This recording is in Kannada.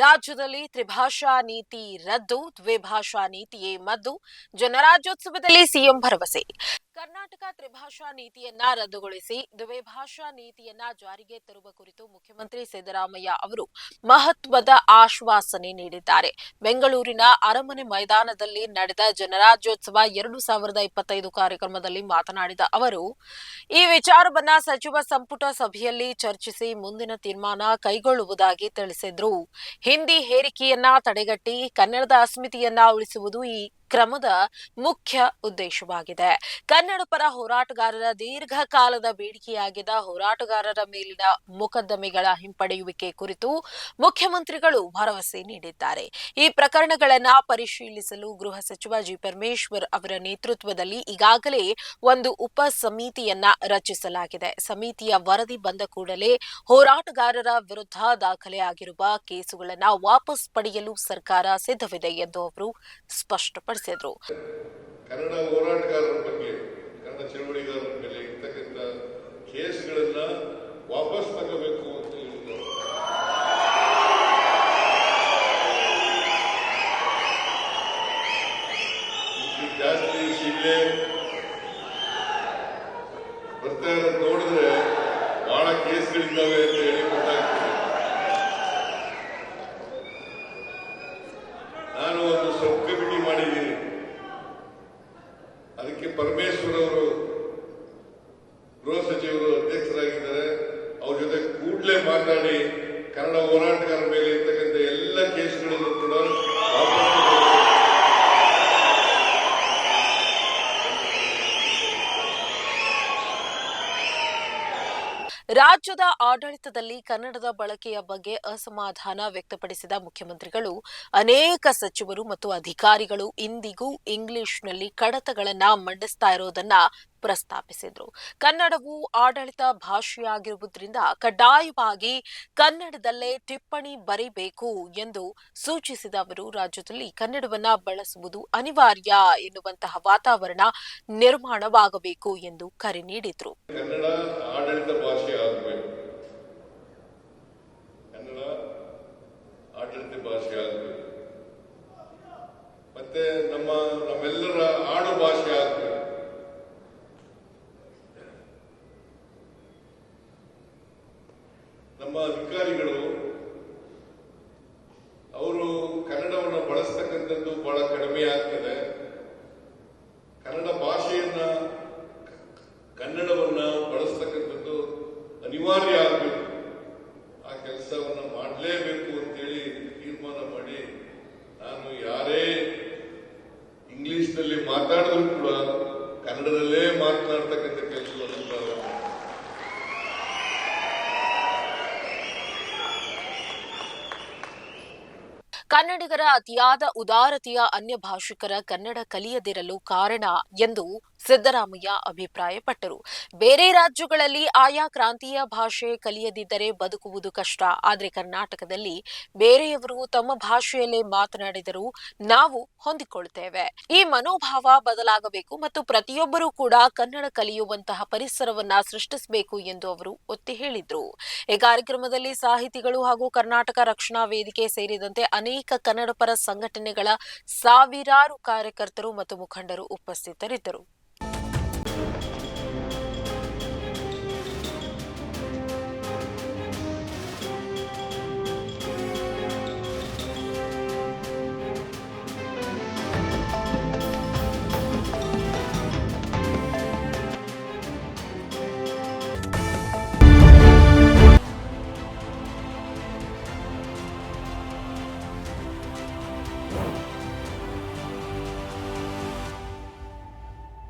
ರಾಜ್ಯದಲ್ಲಿ ತ್ರಿಭಾಷಾ ನೀತಿ ರದ್ದು, ದ್ವಿಭಾಷಾ ನೀತಿಯೇ ಮದ್ದು. ಜನರಾಜ್ಯೋತ್ಸವದಲ್ಲಿ ಸಿಎಂ ಭರವಸೆ. ಕರ್ನಾಟಕ ತ್ರಿಭಾಷಾ ನೀತಿಯನ್ನ ರದ್ದುಗೊಳಿಸಿ ದ್ವಿಭಾಷಾ ನೀತಿಯನ್ನ ಜಾರಿಗೆ ತರುವ ಕುರಿತು ಮುಖ್ಯಮಂತ್ರಿ ಸಿದ್ದರಾಮಯ್ಯ ಅವರು ಮಹತ್ವದ ಆಶ್ವಾಸನೆ ನೀಡಿದ್ದಾರೆ. ಬೆಂಗಳೂರಿನ ಅರಮನೆ ಮೈದಾನದಲ್ಲಿ ನಡೆದ ಜನರಾಜ್ಯೋತ್ಸವ 2025 ಕಾರ್ಯಕ್ರಮದಲ್ಲಿ ಮಾತನಾಡಿದ ಅವರು, ಈ ವಿಚಾರವನ್ನ ಸಚಿವ ಸಂಪುಟ ಸಭೆಯಲ್ಲಿ ಚರ್ಚಿಸಿ ಮುಂದಿನ ತೀರ್ಮಾನ ಕೈಗೊಳ್ಳುವುದಾಗಿ ತಿಳಿಸಿದ್ರು. ಹಿಂದಿ ಹೇರಿಕೆಯನ್ನ ತಡೆಗಟ್ಟಿ ಕನ್ನಡದ ಅಸ್ಮಿತೆಯನ್ನ ಉಳಿಸುವುದು ಈ ಕ್ರಮದ ಮುಖ್ಯ ಉದ್ದೇಶವಾಗಿದೆ. ಕನ್ನಡ ಪರ ಹೋರಾಟಗಾರರ ದೀರ್ಘಕಾಲದ ಬೇಡಿಕೆಯಾಗಿದ್ದ ಹೋರಾಟಗಾರರ ಮೇಲಿನ ಮೊಕದ್ದಮೆಗಳ ಹಿಂಪಡೆಯುವಿಕೆ ಕುರಿತು ಮುಖ್ಯಮಂತ್ರಿಗಳು ಭರವಸೆ ನೀಡಿದ್ದಾರೆ. ಈ ಪ್ರಕರಣಗಳನ್ನು ಪರಿಶೀಲಿಸಲು ಗೃಹ ಸಚಿವ ಜಿ ಪರಮೇಶ್ವರ್ ಅವರ ನೇತೃತ್ವದಲ್ಲಿ ಈಗಾಗಲೇ ಒಂದು ಉಪ ಸಮಿತಿಯನ್ನ ರಚಿಸಲಾಗಿದೆ. ಸಮಿತಿಯ ವರದಿ ಬಂದ ಕೂಡಲೇ ಹೋರಾಟಗಾರರ ವಿರುದ್ಧ ದಾಖಲೆಯಾಗಿರುವ ಕೇಸುಗಳನ್ನು ವಾಪಸ್ ಪಡೆಯಲು ಸರ್ಕಾರ ಸಿದ್ಧವಿದೆ ಎಂದು ಅವರು ಸ್ಪಷ್ಟಪಡಿಸಿದರು. ಕನ್ನಡ ಹೋರಾಟಗಾರರ ಬಗ್ಗೆ, ಕನ್ನಡ ಚಳವಳಿಗಾರರ ಮೇಲೆ ಇರ್ತಕ್ಕಂಥ ಕೇಸ್ಗಳನ್ನ ವಾಪಸ್ ತಗೋಬೇಕು ಅಂತ ಹೇಳಿದ್ದಾರೆ. ಜಾಸ್ತಿ ಶಿಲೆ ಬರ್ತಾ ಇರೋದು ನೋಡಿದ್ರೆ ಬಹಳ ಕೇಸ್ಗಳಿದ್ದಾವೆ ಅಂತ ಹೇಳಿ ಗೊತ್ತಾಗ್ತದೆ. ನಾನು ಒಂದು ಸಬ್ ಕಮಿಟಿ ಮಾಡಿದ್ದೀನಿ. ಅದಕ್ಕೆ ಪರಮೇಶ್ವರ್ ಅವರು ಗೃಹ ಸಚಿವರು ಅಧ್ಯಕ್ಷರಾಗಿದ್ದಾರೆ. ಅವ್ರ ಜೊತೆ ಕೂಡಲೇ ಮಾತಾಡಿ ಕನ್ನಡ ಹೋರಾಟಗಾರರ ಮೇಲೆ ಇರ್ತಕ್ಕಂಥ ಎಲ್ಲ ಕೇಸ್ಗಳನ್ನು ಕೂಡ ರಾಜ್ಯದ ಆಡಳಿತದಲ್ಲಿ ಕನ್ನಡದ ಬಳಕೆಯ ಬಗ್ಗೆ ಅಸಮಾಧಾನ ವ್ಯಕ್ತಪಡಿಸಿದ ಮುಖ್ಯಮಂತ್ರಿಗಳು, ಅನೇಕ ಸಚಿವರು ಮತ್ತು ಅಧಿಕಾರಿಗಳು ಇಂದಿಗೂ ಇಂಗ್ಲಿಷ್ನಲ್ಲಿ ಕಡತಗಳನ್ನ ಮಂಡಿಸ್ತಾ ಇರೋದನ್ನ ಪ್ರಸ್ತಾಪಿಸಿದ್ರು. ಕನ್ನಡವು ಆಡಳಿತ ಭಾಷೆಯಾಗಿರುವುದರಿಂದ ಕಡ್ಡಾಯವಾಗಿ ಕನ್ನಡದಲ್ಲೇ ಟಿಪ್ಪಣಿ ಬರೀಬೇಕು ಎಂದು ಸೂಚಿಸಿದ ಅವರು, ರಾಜ್ಯದಲ್ಲಿ ಕನ್ನಡವನ್ನ ಬಳಸುವುದು ಅನಿವಾರ್ಯ ಎನ್ನುವಂತಹ ವಾತಾವರಣ ನಿರ್ಮಾಣವಾಗಬೇಕು ಎಂದು ಕರೆ ನೀಡಿದ್ರು. ಕನ್ನಡ ಆಡಳಿತ ಭಾಷೆ ಆಗಬೇಕು, ಕನ್ನಡ ಆಡಳಿತ ಭಾಷೆ ಆಗಬೇಕು, ಮತ್ತೆ ನಮ್ಮೆಲ್ಲರ ಆಡು ಭಾಷೆ ಆಗಬೇಕು. ನಮ್ಮ ಅಧಿಕಾರಿಗಳು ಅವರು ಕನ್ನಡವನ್ನು ಬಳಸ್ತಕ್ಕಂಥದ್ದು ಬಹಳ ಕಡಿಮೆ ಆಗ್ತದೆ. ಕನ್ನಡ ಭಾಷೆಯನ್ನ, ಕನ್ನಡವನ್ನ ಬಳಸ್ತಕ್ಕಂಥದ್ದು ಅನಿವಾರ್ಯ ಆಗಬೇಕು. ಆ ಕೆಲಸವನ್ನ ಮಾಡಲೇಬೇಕು ಅಂತೇಳಿ ತೀರ್ಮಾನ ಮಾಡಿ, ನಾನು ಯಾರೇ ಇಂಗ್ಲಿಷ್ನಲ್ಲಿ ಮಾತಾಡಿದ್ರು ಕೂಡ ಕನ್ನಡದಲ್ಲೇ ಮಾತನಾಡ್ತಕ್ಕಂಥ ಕೆಲಸವನ್ನು ಪ್ರಾರಂಭ. ಕನ್ನಡಿಗರ ಅತಿಯಾದ ಉದಾರತೆಯ ಅನ್ಯ ಭಾಷಿಕರ ಕನ್ನಡ ಕಲಿಯದಿರಲು ಕಾರಣ ಎಂದು ಸಿದ್ದರಾಮಯ್ಯ ಅಭಿಪ್ರಾಯಪಟ್ಟರು. ಬೇರೆ ರಾಜ್ಯಗಳಲ್ಲಿ ಆಯಾ ಕ್ರಾಂತಿಯ ಭಾಷೆ ಕಲಿಯದಿದ್ದರೆ ಬದುಕುವುದು ಕಷ್ಟ. ಆದರೆ ಕರ್ನಾಟಕದಲ್ಲಿ ಬೇರೆಯವರು ತಮ್ಮ ಭಾಷೆಯಲ್ಲೇ ಮಾತನಾಡಿದರೂ ನಾವು ಹೊಂದಿಕೊಳ್ಳುತ್ತೇವೆ. ಈ ಮನೋಭಾವ ಬದಲಾಗಬೇಕು ಮತ್ತು ಪ್ರತಿಯೊಬ್ಬರೂ ಕೂಡ ಕನ್ನಡ ಕಲಿಯುವಂತಹ ಪರಿಸರವನ್ನ ಸೃಷ್ಟಿಸಬೇಕು ಎಂದು ಅವರು ಒತ್ತಿ ಹೇಳಿದರು. ಈ ಕಾರ್ಯಕ್ರಮದಲ್ಲಿ ಸಾಹಿತಿಗಳು ಹಾಗೂ ಕರ್ನಾಟಕ ರಕ್ಷಣಾ ವೇದಿಕೆ ಸೇರಿದಂತೆ ಅನೇಕ ಕನ್ನಡ ಪರ ಸಂಘಟನೆಗಳ ಸಾವಿರಾರು ಕಾರ್ಯಕರ್ತರು ಮತ್ತು ಮುಖಂಡರು ಉಪಸ್ಥಿತರಿದ್ದರು.